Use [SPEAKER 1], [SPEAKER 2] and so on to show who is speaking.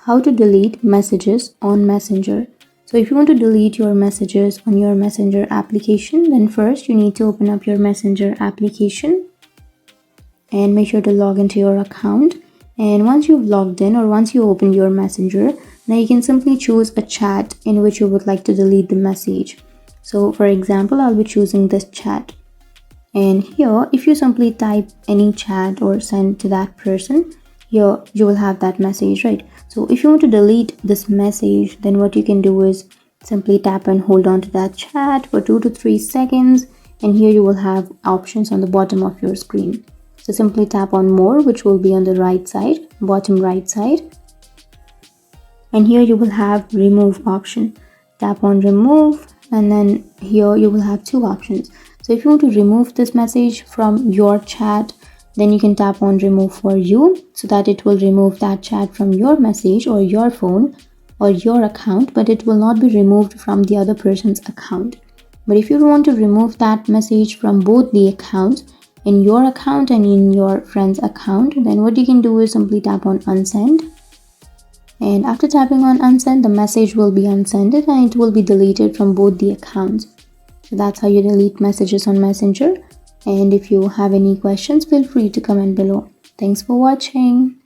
[SPEAKER 1] How to delete messages on Messenger. So if you want to delete your messages on your Messenger application, then first you need to open up your Messenger application and make sure to log into your account. And once you've logged in, or once you open your Messenger, now you can simply choose a chat in which you would like to delete the message. So for example, I'll be choosing this chat. And here, if you simply type any chat or send to that person, here you will have that message, right? So if you want to delete this message, then what you can do is simply tap and hold on to that chat for 2 to 3 seconds, and here you will have options on the bottom of your screen. So simply tap on more, which will be on the right side, bottom right side, and here you will have remove option. Tap on remove, and then here you will have 2 options. So if you want to remove this message from your chat, then you can tap on remove for you, so that it will remove that chat from your message or your phone or your account, but it will not be removed from the other person's account. But if you want to remove that message from both the accounts, in your account and in your friend's account, then what you can do is simply tap on unsend. And after tapping on unsend, the message will be unsended and it will be deleted from both the accounts. So that's how you delete messages on Messenger. And if you have any questions, feel free to comment below. Thanks for watching.